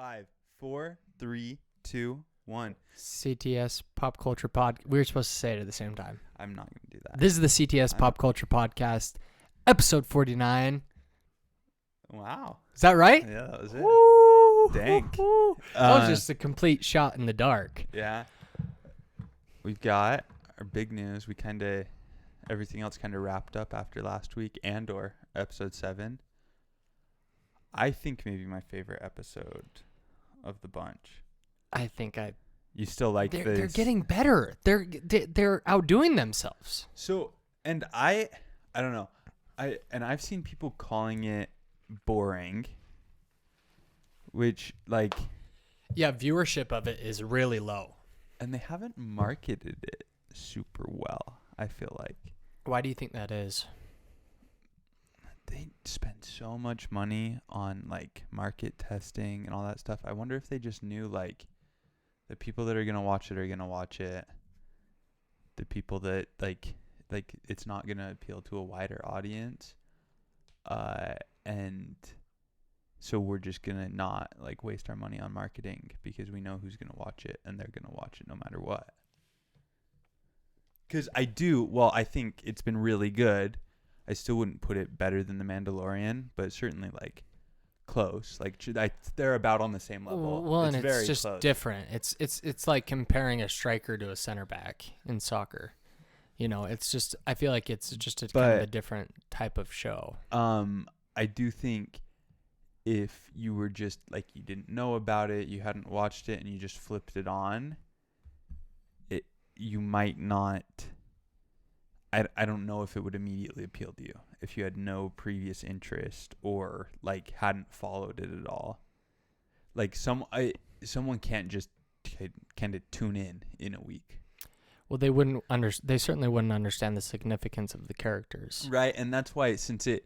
5, 4, 3, 2, 1. CTS Pop Culture Pod. We were supposed to say it at the same time. I'm not going to do that. This is the CTS Pop Culture Podcast, episode 49. Wow. Is that right? Yeah, that was it. Woo! Dang. That was just a complete shot in the dark. Yeah. We've got our big news. Everything else kind of wrapped up after last week. Andor, episode 7. I think maybe my favorite episode of the bunch. You still like this? They're getting better. They're outdoing themselves. So, and I don't know. I've seen people calling it boring, which Yeah, viewership of it is really low. And they haven't marketed it super well, I feel like. Why do you think that is? They spend so much money on market testing and all that stuff. I wonder if they just knew the people that are going to watch it are going to watch it. The people that it's not going to appeal to a wider audience. And so we're just going to not waste our money on marketing because we know who's going to watch it and they're going to watch it no matter what. Cuz I think it's been really good. I still wouldn't put it better than The Mandalorian, but certainly close. They're about on the same level. Well, and very it's just close. different. It's like comparing a striker to a center back in soccer. You know, it's just I feel like it's just kind of a different type of show. I do think if you were just you didn't know about it, you hadn't watched it, and you just flipped it on, you might not. I don't know if it would immediately appeal to you if you had no previous interest or hadn't followed it at all. Someone can't just kind of tune in a week. Well, they certainly wouldn't understand the significance of the characters. Right, and that's why since it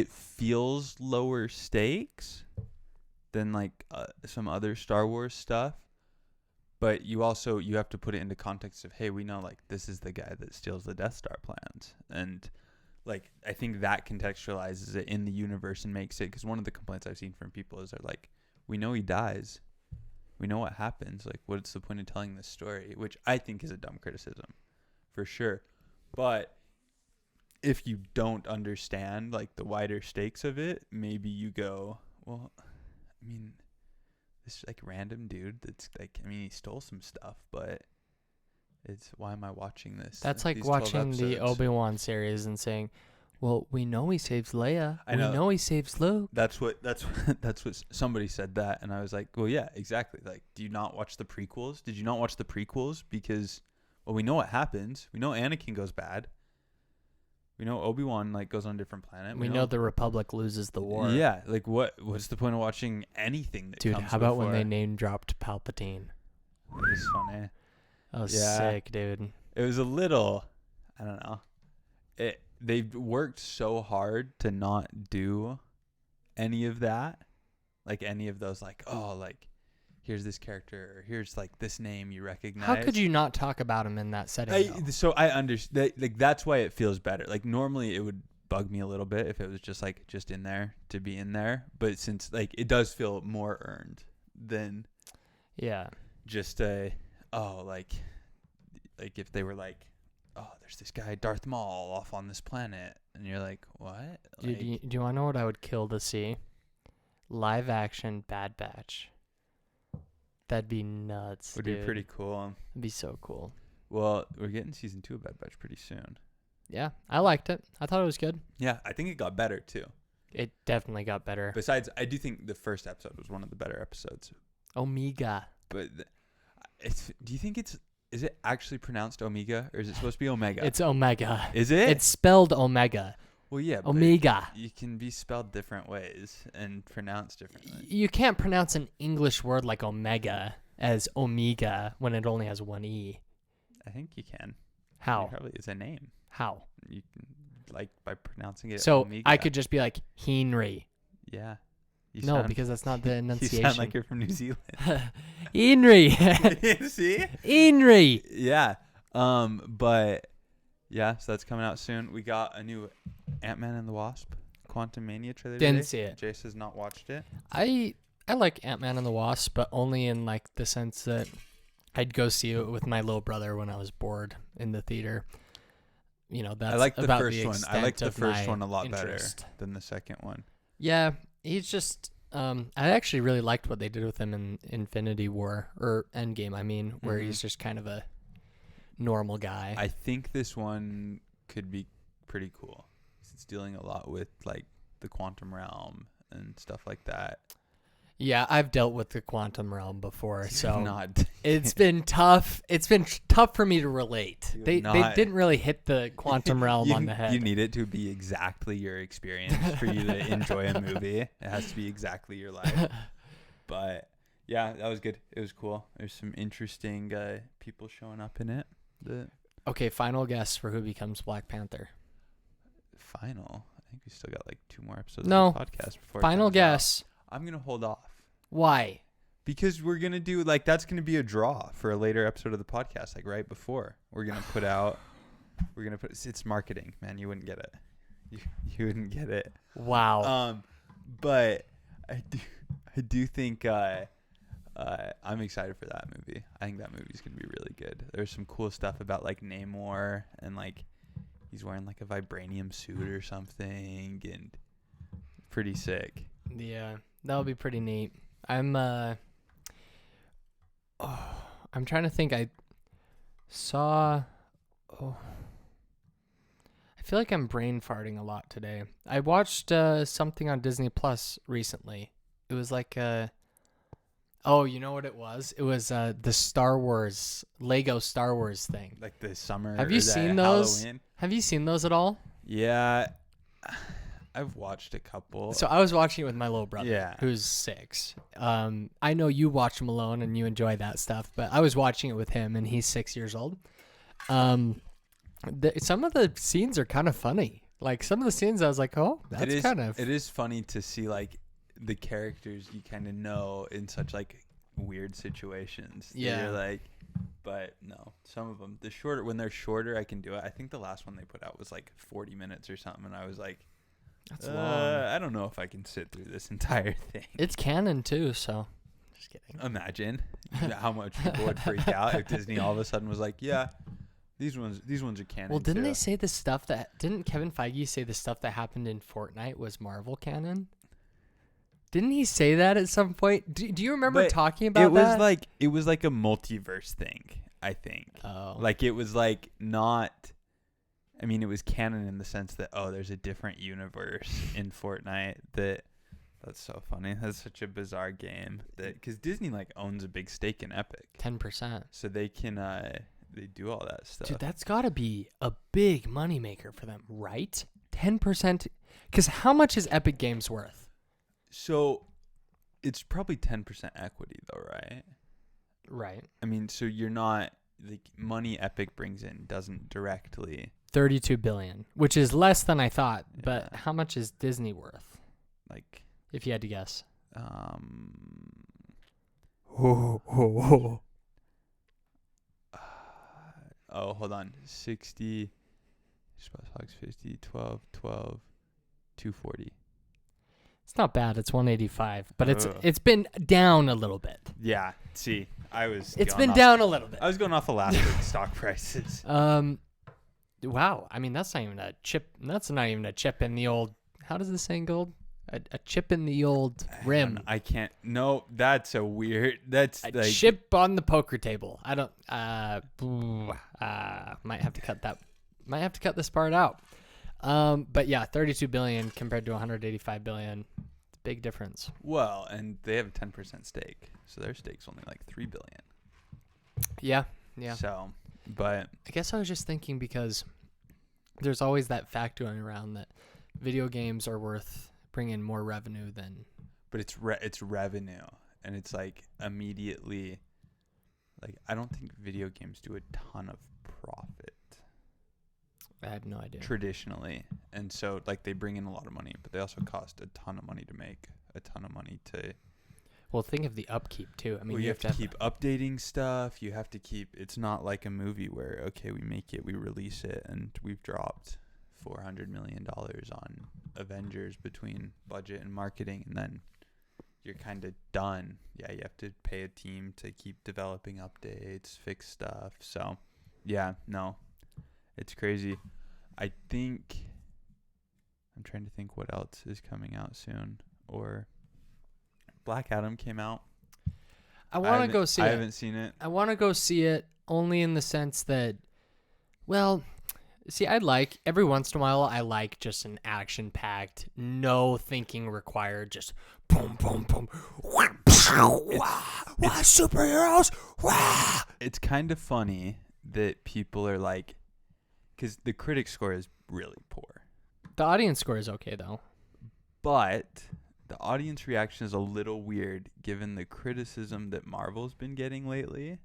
feels lower stakes than some other Star Wars stuff. But you have to put it into context of, hey, we know this is the guy that steals the Death Star plans. And I think that contextualizes it in the universe and makes it, because one of the complaints I've seen from people is they're we know he dies. We know what happens. What's the point of telling this story? Which I think is a dumb criticism for sure. But if you don't understand the wider stakes of it, maybe you go, well, I mean, this random dude that's he stole some stuff, but why am I watching this? That's like watching the Obi-Wan series and saying, well, we know he saves Leia. We know he saves Luke. That's what somebody said that, and I was like, well, yeah, exactly. Do you not watch the prequels? Did you not watch the prequels? Because, well, we know what happens. We know Anakin goes bad. We know Obi-Wan goes on a different planet. We know the Republic loses the war. Yeah, what's the point of watching anything that comes before? Dude, how about when they name dropped Palpatine? It was funny. That was sick, dude. It was a little, I don't know. They've worked so hard to not do any of that, any of those here's this character, or here's this name you recognize. How could you not talk about him in that setting? So I understand. That's why it feels better. Normally it would bug me a little bit if it was just in there to be in there, but since it does feel more earned than just if they were there's this guy Darth Maul off on this planet, and you're what? Do you want to know what I would kill to see? Live action Bad Batch. That'd be nuts. Would be pretty cool. It'd be so cool. Well, we're getting season 2 of Bad Batch pretty soon. Yeah, I liked it. I thought it was good. Yeah, I think it got better too. It definitely got better. Besides, I do think the first episode was one of the better episodes. Omega. But do you think is it actually pronounced Omega, or is it supposed to be Omega? It's Omega. Is it? It's spelled Omega. Well, yeah. Omega. You can be spelled different ways and pronounced differently. You can't pronounce an English word like Omega as Omega when it only has one E. I think you can. How? It probably is a name. How? You can, by pronouncing it So Omega. I could just be like, Henry. Yeah. Because that's not the enunciation. You sound like you're from New Zealand. Henry. See? Henry. Yeah. But yeah, so that's coming out soon. We got a new Ant-Man and the Wasp Quantumania trailer Didn't today. see it. Jace has not watched it. I I like Ant-Man and the Wasp, but only in like the sense that I'd go see it with my little brother when I was bored in the theater. You know, that's I like the about first the one. extent I like the of first my one a lot interest. better than the second one. Yeah, he's just. I actually really liked what they did with him in Infinity War or Endgame. I mean, where he's just kind of a normal guy. I think this one could be pretty cool. It's dealing a lot with like the quantum realm and stuff like that. Yeah, I've dealt with the quantum realm before, so Not. it's been tough. It's been tough for me to relate. They didn't really hit the quantum realm on the head. You need it to be exactly your experience for you to enjoy a movie. It has to be exactly your life. But yeah, that was good. It was cool. There's some interesting people showing up in it. Okay, final guess for who becomes Black Panther. Final. I think we still got like 2 more episodes No. of the podcast before. Final guess. I'm going to hold off. Why? Because we're going to do like that's going to be a draw for a later episode of the podcast, like right before. We're going to put out it's marketing, man. You wouldn't get it. You wouldn't get it. Wow. But I do think I'm excited for that movie. I think that movie's going to be really good. There's some cool stuff about like Namor and like he's wearing like a vibranium suit or something and pretty sick. Yeah, that would be pretty neat. I'm trying to think. I feel like I'm brain farting a lot today. I watched something on Disney Plus recently. It was like you know what it was? It was the Lego Star Wars thing. Like the summer. Have you seen those? Halloween? Have you seen those at all? Yeah, I've watched a couple. So I was watching it with my little brother, Yeah. who's 6. I know you watch them alone and you enjoy that stuff, but I was watching it with him, and he's 6 years old. Some of the scenes are kind of funny. Like some of the scenes, I was like, "Oh, that's kind of." It is funny to see like the characters you kind of know in such like weird situations. Yeah. You're like, but no, some of them when they're shorter, I can do it. I think the last one they put out was like 40 minutes or something, and I was like. That's long. I don't know if I can sit through this entire thing. It's canon too, so just kidding. Imagine how much people would freak out if Disney all of a sudden was like, "Yeah, these ones are canon." Well, didn't too. they say the stuff didn't Kevin Feige say the stuff that happened in Fortnite was Marvel canon? Didn't he say that at some point? Do you remember talking about that? It was like a multiverse thing, I think. Oh. Like it was like not. I mean, it was canon in the sense that there's a different universe in Fortnite. That's so funny. That's such a bizarre game because Disney like owns a big stake in Epic. 10%. So they can they do all that stuff. Dude, that's got to be a big moneymaker for them, right? 10%. Because how much is Epic Games worth? So it's probably 10% equity though, right? Right. I mean, so you're not the money Epic brings in doesn't directly. $32 billion, which is less than I thought. Yeah. But how much is Disney worth? Like, if you had to guess. Hold on. 60 Xbox 50 12 240. It's not bad. It's 185, but it's been down a little bit. Yeah. See, it's been down a little bit. I was going off of last week's stock prices. Wow. I mean, that's not even a chip. That's not even a chip in the old. How does this saying go? A chip in the old rim. I can't. No, that's a weird. That's a like, chip on the poker table. I don't. Might have to cut that. Might have to cut this part out. But yeah, 32 billion compared to 185 billion. It's a big difference. Well, and they have a 10% stake, so their stake's only like 3 billion. Yeah. Yeah. So, but I guess I was just thinking because there's always that fact going around that video games are worth bringing more revenue than. But it's revenue, and it's like immediately. Like I don't think video games do a ton of profit. I had no idea. Traditionally, and so like they bring in a lot of money, but they also cost a ton of money to make, a ton of money to. Well, think of the upkeep too. I mean, you have to keep updating stuff. You have to keep. It's not like a movie where we make it, we release it, and we've dropped $400 million on Avengers between budget and marketing, and then you're kind of done. Yeah, you have to pay a team to keep developing updates, fix stuff. So, yeah, no, it's crazy. I think I'm trying to think what else is coming out soon. Or Black Adam came out. I want to go see it. I haven't seen it. I want to go see it only in the sense that, well, see, every once in a while, I like just an action-packed, no thinking required, just boom, boom, boom, superheroes, wah. It's kind of funny that people are like, because the critic score is really poor. The audience score is okay, though. But the audience reaction is a little weird given the criticism that Marvel's been getting lately.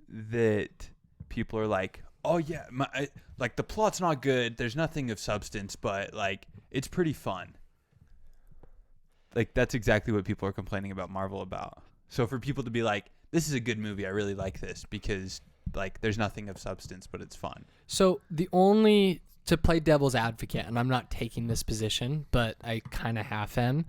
That people are like, oh yeah, like the plot's not good, there's nothing of substance, but like it's pretty fun. Like that's exactly what people are complaining about Marvel about. So for people to be like, this is a good movie, I really like this because like there's nothing of substance, but it's fun. So to play devil's advocate, and I'm not taking this position, but I kind of half am.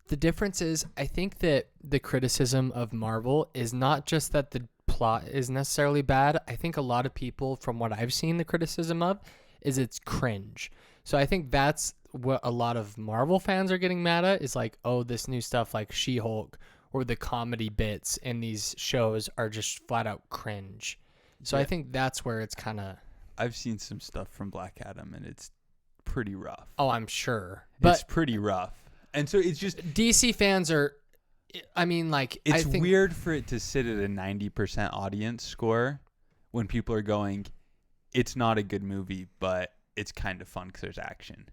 The difference is, I think that the criticism of Marvel is not just that the plot is necessarily bad. I think a lot of people, from what I've seen the criticism of, is it's cringe. So I think that's what a lot of Marvel fans are getting mad at, is like, oh, this new stuff like She-Hulk or the comedy bits in these shows are just flat out cringe. So yeah. I think that's where it's kind of... I've seen some stuff from Black Adam and it's pretty rough. Oh, I'm sure. But it's pretty rough. And so it's just... DC fans are... I mean, like... It's weird for it to sit at a 90% audience score when people are going, it's not a good movie, but it's kind of fun because there's action.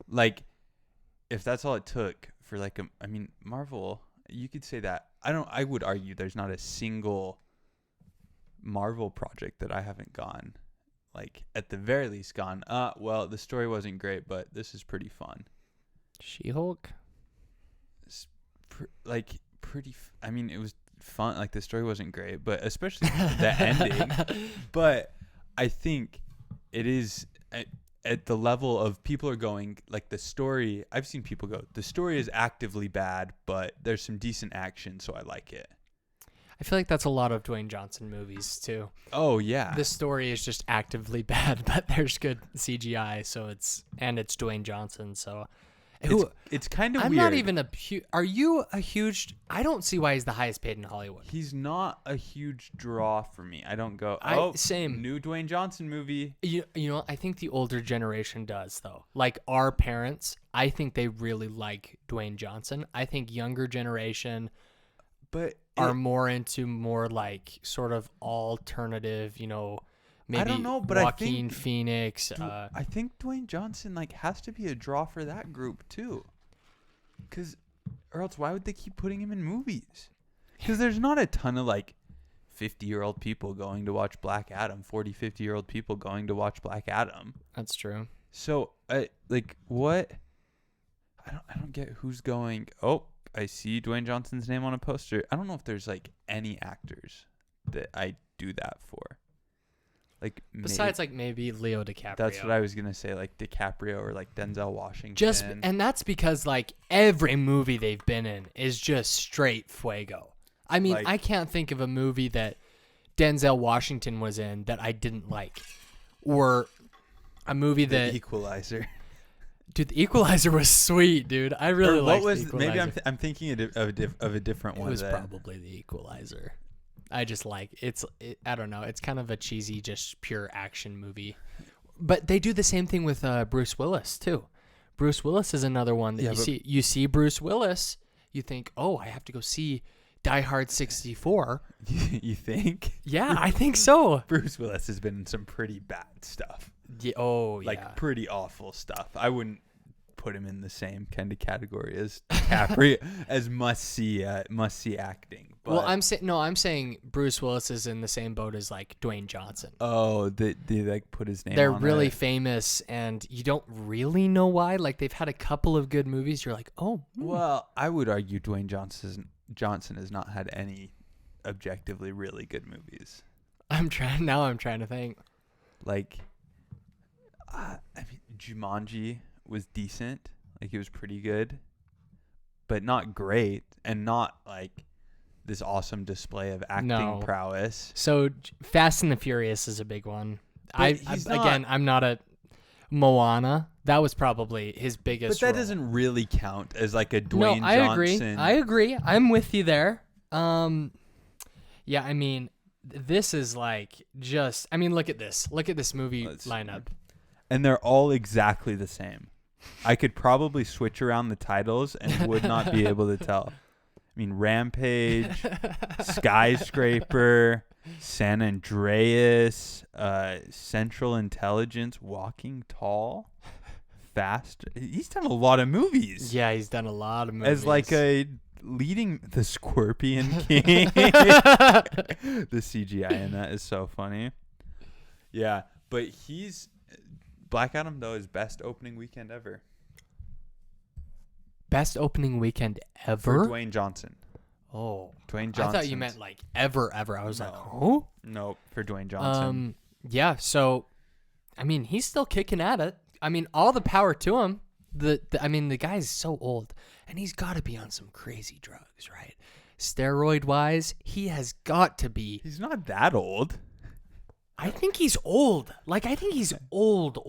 Like, if that's all it took for like I mean, Marvel, you could say that. I would argue there's not a single Marvel project that I haven't gone, like at the very least gone, well, the story wasn't great, but this is pretty fun. She-Hulk? I mean, it was fun. Like the story wasn't great, but especially the ending. But I think it is at the level of people are going, like the story, I've seen people go, the story is actively bad, but there's some decent action, so I like it. I feel like that's a lot of Dwayne Johnson movies too. Oh yeah. The story is just actively bad, but there's good CGI, so it's Dwayne Johnson, so it's kind of I'm weird. Not even are you a huge... I don't see why he's the highest paid in Hollywood. He's not a huge draw for me. I don't go, same. New Dwayne Johnson movie. You know, I think the older generation does, though. Like our parents, I think they really like Dwayne Johnson. I think younger generation are more into more like sort of alternative, you know, maybe I don't know, but Joaquin Phoenix. I think Dwayne Johnson like has to be a draw for that group too, or else why would they keep putting him in movies? Because there's not a ton of like 50-year-old people going to watch Black Adam, 40, 50-year-old people going to watch Black Adam. That's true. So like what? I don't get who's going. Oh, I see Dwayne Johnson's name on a poster. I don't know if there's like any actors that I do that for. Like besides maybe Leo DiCaprio. That's what I was gonna say, like DiCaprio or like Denzel Washington. And that's because like every movie they've been in is just straight fuego. I mean, like, I can't think of a movie that Denzel Washington was in that I didn't like, or a movie that The Equalizer. Dude, The Equalizer was sweet, dude. I really liked The Equalizer. Maybe I'm thinking of a different one. It was probably The Equalizer. I just like I don't know. It's kind of a cheesy, just pure action movie. But they do the same thing with Bruce Willis too. Bruce Willis is another one that you see Bruce Willis, you think, oh, I have to go see Die Hard 64. You think? Yeah, I think so. Bruce Willis has been in some pretty bad stuff. Yeah, like pretty awful stuff. I wouldn't put him in the same kind of category as DiCaprio as must see acting. But well, I'm saying Bruce Willis is in the same boat as like Dwayne Johnson. Oh, they like put his name. They're on really famous, and you don't really know why. Like they've had a couple of good movies. You're like, oh. Well, I would argue Dwayne Johnson has not had any objectively really good movies. I'm trying to think. Like, I mean, Jumanji was decent. Like it was pretty good. but not great, and not like this awesome display of acting No. prowess. So Fast and the Furious is a big one. But he's not- Again, I'm not a Moana. That was probably his biggest. But that role. doesn't really count as like a Dwayne No, I Johnson. agree. I agree. I'm with you there. Yeah, I mean, this is like just. I mean, look at this. Look at this movie lineup. And they're all exactly the same. I could probably switch around the titles and would not be able to tell. I mean, Rampage, Skyscraper, San Andreas, Central Intelligence, Walking Tall, Fast. He's done a lot of movies. Yeah, he's done a lot of movies. As like a leading the Scorpion King. The CGI in that is so funny. Yeah, but Black Adam though is best opening weekend ever. Best opening weekend For ever. Dwayne Johnson. Oh, Dwayne Johnson. I thought you meant like ever. I was like, No. oh. No, for Dwayne Johnson. Yeah. So, I mean, he's still kicking at it. I mean, all the power to him. I mean, the guy's so old, and he's got to be on some crazy drugs, right? Steroid wise, he has got to be. He's not that old. I think he's old. Like, I think he's old.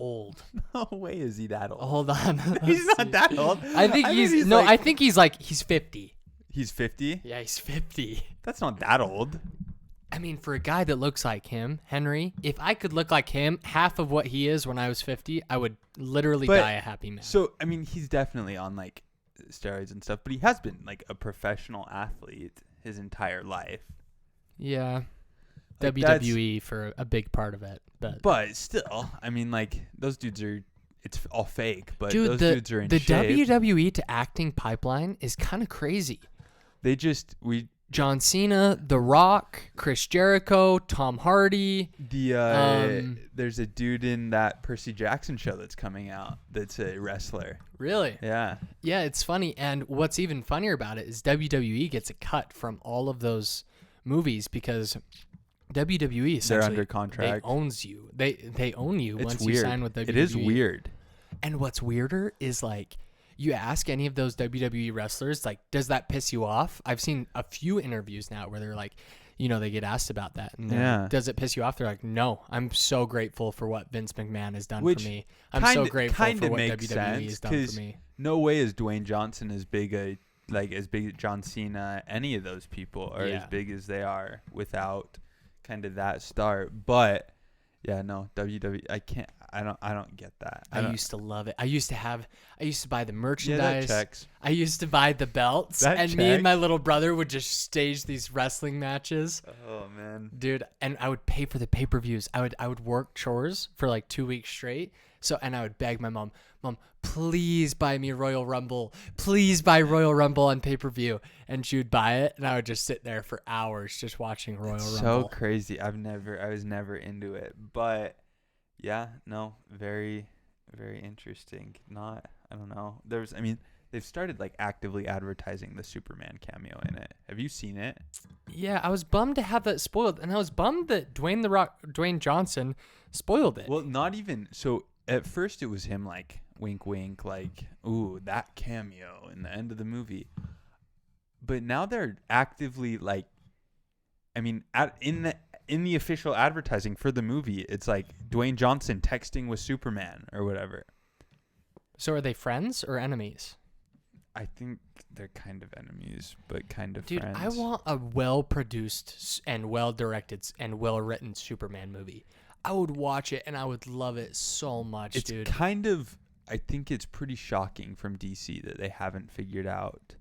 No way is he that old. Hold on. He's Let's not see. that old. I think he's no. like, I think he's like he's 50. he's 50. Yeah, he's 50. That's not that old. I mean, for a guy that looks like him, Henry, if I could look like him, half of what he is when I was 50, I would literally But- die a happy man. So I mean, he's definitely on like steroids and stuff, but he has been like a professional athlete his entire life. Yeah. Like, WWE for a big part of it. But still, I mean, like those dudes are. It's all fake, but Dude, those the, dudes are in the shape. WWE to acting pipeline is kind of crazy. They John Cena, The Rock, Chris Jericho, Tom Hardy. There's a dude in that Percy Jackson show that's coming out that's a wrestler. Really? Yeah. Yeah, it's funny. And what's even funnier about it is WWE gets a cut from all of those movies because WWE essentially They're under contract. They owns you. They own you It's once weird. you sign with WWE. It is weird. And what's weirder is like you ask any of those WWE wrestlers, like, does that piss you off? I've seen a few interviews now where they're like, you know, they get asked about that. And Yeah. does it piss you off? They're like, no, I'm so grateful for what Vince McMahon has done Which for me. I'm so grateful for kinda what makes WWE has sense, done for 'cause me. No way is Dwayne Johnson as big as John Cena, any of those people are Yeah. as big as they are without kind of that start. But yeah, no, WWE, I don't get that. I used to love it. I used to buy the Yeah, merchandise. that checks. I used to buy the belts. That And me and checks. my little brother would just stage these wrestling matches. Oh man. Dude, and I would pay for the pay-per-views. I would work chores for like 2 weeks straight. And I would beg my mom, please buy me Royal Rumble. Please buy Royal Rumble on pay-per-view. And she would buy it, and I would just sit there for hours just watching Royal It's Rumble. so crazy. I was never into it. But yeah, no, very, very interesting. I don't know. They've started like actively advertising the Superman cameo in it. Have you seen it? Yeah, I was bummed to have that spoiled, and I was bummed that Dwayne Johnson spoiled it. Well, not even. So at first it was him like wink, wink, like, ooh, that cameo in the end of the movie. But now they're actively like, in the official advertising for the movie, it's like Dwayne Johnson texting with Superman or whatever. So are they friends or enemies? I think they're kind of enemies, but kind of Dude, friends. I want a well-produced and well-directed and well-written Superman movie. I would watch it and I would love it so much, It's dude. kind of. I think it's pretty shocking from DC that they haven't figured out.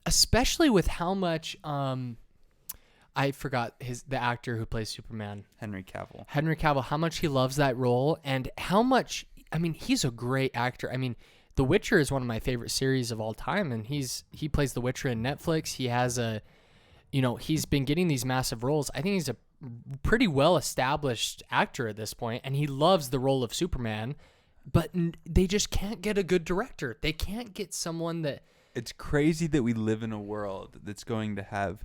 Especially with how much I forgot the actor who plays Superman, Henry Cavill. Henry Cavill, how much he loves that role and how much, I mean, he's a great actor. I mean, The Witcher is one of my favorite series of all time, and he plays The Witcher in Netflix. He has he's been getting these massive roles. I think he's a pretty well-established actor at this point, and he loves the role of Superman, but they just can't get a good director. They can't get someone that... It's crazy that we live in a world that's going to have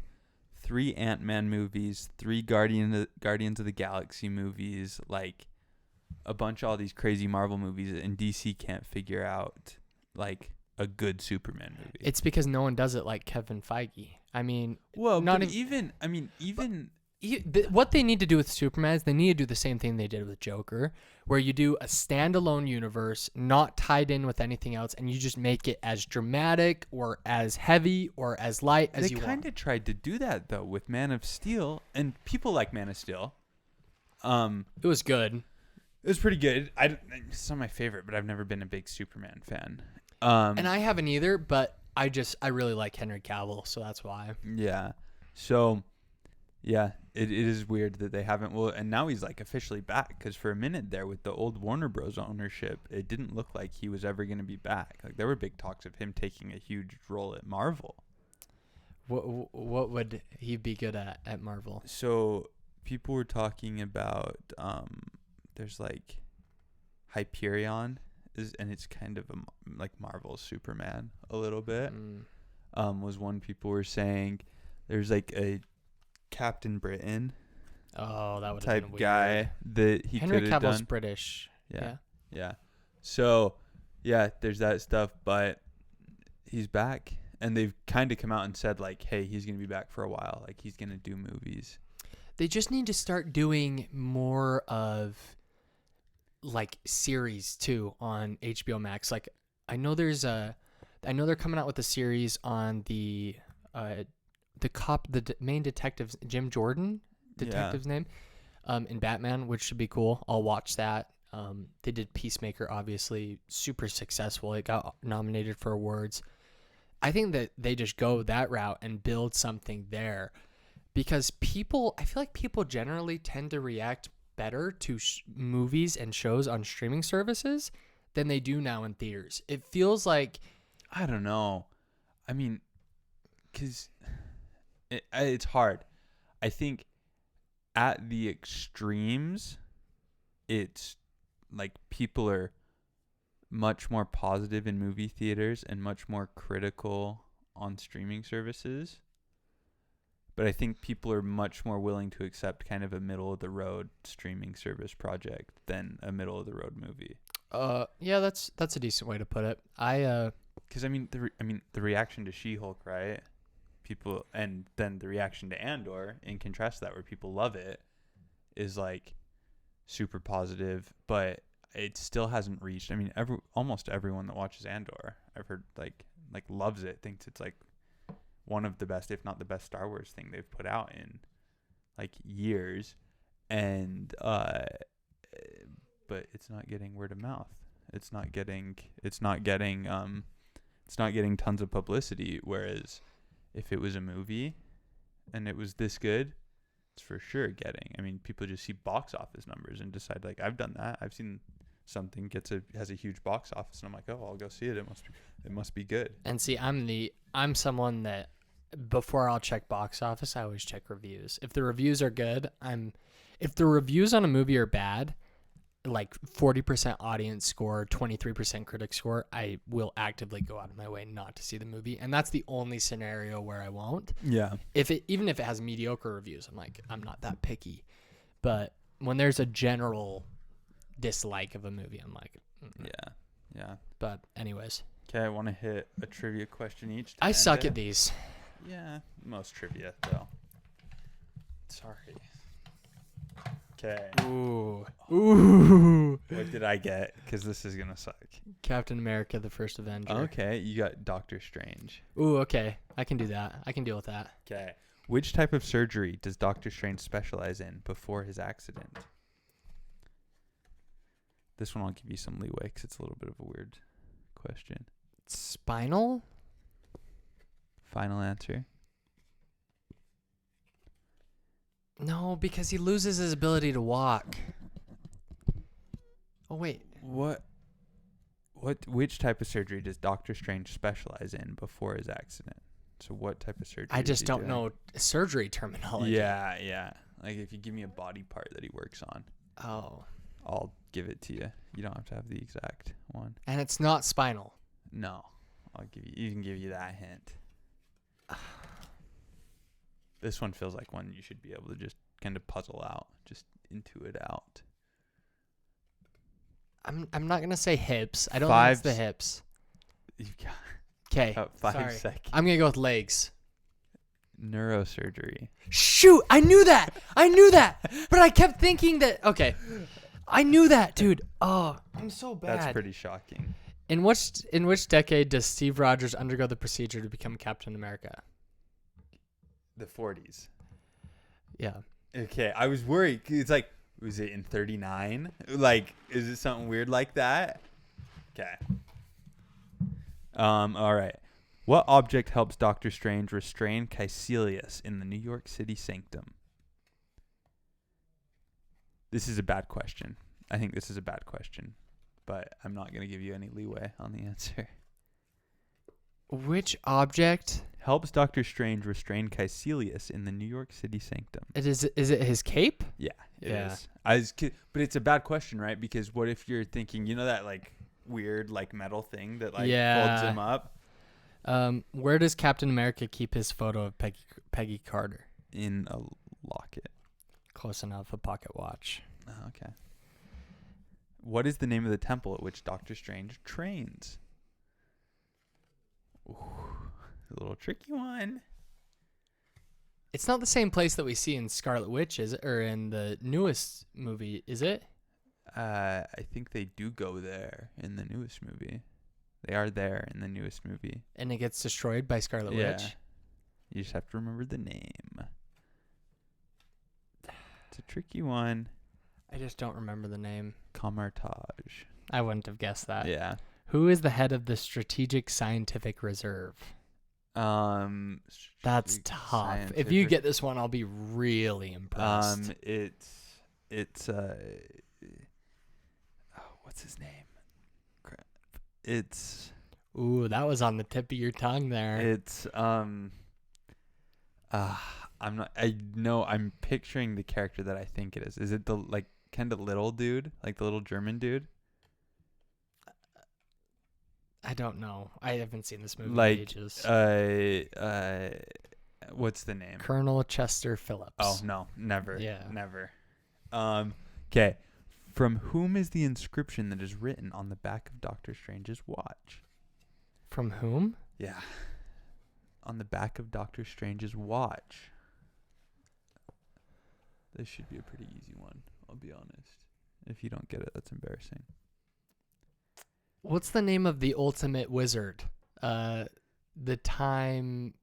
3 Ant-Man movies, 3 Guardians of the Galaxy movies, like a bunch of all these crazy Marvel movies, and DC can't figure out like a good Superman movie. It's because no one does it like Kevin Feige. I mean, Well, not but even, even what they need to do with Superman is they need to do the same thing they did with Joker, where you do a standalone universe, not tied in with anything else, and you just make it as dramatic or as heavy or as light as you they want. kind of tried to do that though with Man of Steel, and people like Man of Steel. It was good. It was pretty good. It's not my favorite, but I've never been a big Superman fan. And I haven't either, but I really like Henry Cavill, so that's why. Yeah. So, yeah, it is weird that they haven't. Well, and now he's like officially back, because for a minute there with the old Warner Bros. Ownership, it didn't look like he was ever going to be back. Like there were big talks of him taking a huge role at Marvel. What would he be good at Marvel? So people were talking about there's like Hyperion and it's kind of like Marvel's Superman a little bit. Was one people were saying. There's like a Captain Britain Oh, that would have type been weird. guy that he Henry could have Cavill's done. British. Yeah. So, yeah, there's that stuff, but he's back, and they've kind of come out and said like, hey, he's gonna be back for a while. Like he's gonna do movies. They just need to start doing more of like series too on HBO Max. Like I know they're coming out with a series on the main detective's Jim Jordan detective's name in Batman, which should be cool. I'll watch that. They did Peacemaker, obviously super successful. It got nominated for awards. I think that they just go that route and build something there, because I feel like people generally tend to react better to movies and shows on streaming services than they do now in theaters. It feels like, I don't know. I mean, because it's hard. I think at the extremes, it's like people are much more positive in movie theaters and much more critical on streaming services. But I think people are much more willing to accept kind of a middle of the road streaming service project than a middle of the road movie. Yeah, that's a decent way to put it. Because the reaction to She-Hulk, right? People, and then the reaction to Andor, in contrast to that, where people love it, is like super positive, but it still hasn't reached. I mean, almost everyone that watches Andor, I've heard like loves it, thinks it's like one of the best, if not the best, Star Wars thing they've put out in like years, and but it's not getting word of mouth. It's not getting tons of publicity. Whereas if it was a movie and it was this good, it's for sure getting. I mean, people just see box office numbers and decide like, I've done that. I've seen something has a huge box office, and I'm like, oh, I'll go see it. It must be good. And see, I'm someone that before I'll check box office, I always check reviews. If the reviews are good, if the reviews on a movie are bad, like 40% audience score, 23% critic score, I will actively go out of my way not to see the movie. And that's the only scenario where I won't. Yeah. Even if it has mediocre reviews, I'm not that picky. But when there's a general dislike of a movie, I'm like, Yeah. But anyways. Okay, I want to hit a trivia question each. I suck at these. Yeah, most trivia though. Sorry. Okay. Ooh. What did I get? Because this is gonna suck. Captain America: The First Avenger. Okay, you got Doctor Strange. Ooh, okay. I can do that. I can deal with that. Okay. Which type of surgery does Doctor Strange specialize in before his accident? This one I'll give you some leeway because it's a little bit of a weird question. Spinal? Final answer? No, because he loses his ability to walk. Oh, wait. Which type of surgery does Doctor Strange specialize in before his accident? So what type of surgery? I just don't know surgery terminology. Yeah. Like if you give me a body part that he works on. Oh. I'll give it to you. You don't have to have the exact one. And it's not spinal. No. I'll give you can give you that hint. This one feels like one you should be able to just kind of puzzle out, just intuit out. I'm not gonna say hips. I don't think it's the hips. You got Okay. about 5 Sorry. seconds. I'm gonna go with legs. Neurosurgery. Shoot! I knew that. But I kept thinking that. Okay. I knew that, dude. Oh, I'm so bad. That's pretty shocking. In which decade does Steve Rogers undergo the procedure to become Captain America? The 40s. Yeah. Okay, I was worried. It's like, was it in 39? Like, is it something weird like that? Okay. All right. What object helps Doctor Strange restrain Caecilius in the New York City sanctum? This is a bad question. I think this is a bad question, but I'm not going to give you any leeway on the answer. Which object? Helps Doctor Strange restrain Caecilius in the New York City sanctum. Is it his cape? Yeah, it Yeah. is. But it's a bad question, right? Because what if you're thinking, that like weird like metal thing that like folds him up Where does Captain America keep his photo of Peggy Carter? in a locket? Close enough. A pocket watch. Oh, okay. What is the name of the temple at which Doctor Strange trains? Ooh, a little tricky one. It's not the same place that we see in Scarlet Witch, is it? Or in the newest movie, is it? I think they do go there in the newest movie. They are there in the newest movie. And it gets destroyed by Scarlet Witch? You just have to remember the name. It's a tricky one. I just don't remember the name. Comartage. I wouldn't have guessed that. Yeah. Who is the head of the Strategic Scientific Reserve? That's tough. If you get this one, I'll be really impressed. It's what's his name? Crap. It's Ooh, that was on the tip of your tongue there. it's I'm picturing the character that I think it is. Is it the like kind of little dude, like the little German dude? I don't know. I haven't seen this movie in Like ages. what's the name? Colonel Chester Phillips. Oh no, never. Yeah. Never. Okay. From whom is the inscription that is written on the back of Doctor Strange's watch? From whom? Yeah. On the back of Doctor Strange's watch. This should be a pretty easy one, I'll be honest. If you don't get it, that's embarrassing. What's the name of the ultimate wizard? The time.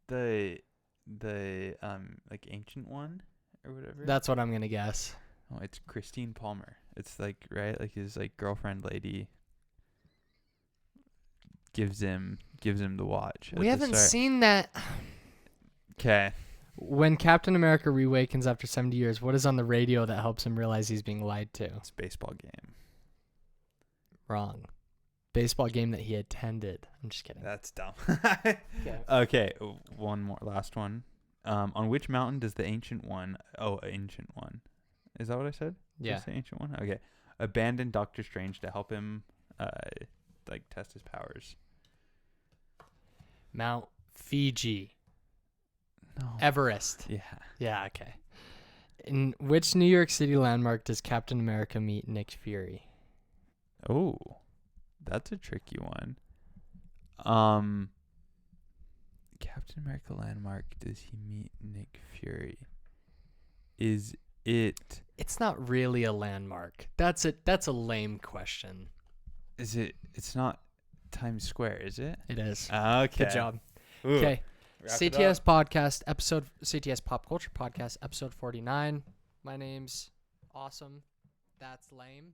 The like ancient one or whatever. That's what I'm gonna guess. Oh, it's Christine Palmer. It's like right, like his like girlfriend lady gives him the watch. We haven't seen that. Okay. When Captain America reawakens after 70 years, what is on the radio that helps him realize he's being lied to? It's a baseball game. Wrong. Baseball game that he attended. I'm just kidding. That's dumb. Okay. Okay, one more, last one. On which mountain does the ancient one? Oh, ancient one. Is that what I said? Did Yeah. I say ancient one? Okay. Abandon Doctor Strange to help him, like test his powers. Mount Fiji. No. Everest. Yeah. Yeah, okay. In which New York City landmark does Captain America meet Nick Fury? Oh, that's a tricky one. Captain America landmark, does he meet Nick Fury? Is it? It's not really a landmark. That's a lame question. Is it? It's not Times Square, is it? It is. Okay. Good job. Ooh, Okay. wrap it CTS up. podcast episode, CTS Pop Culture Podcast episode 49. My name's Awesome. That's lame.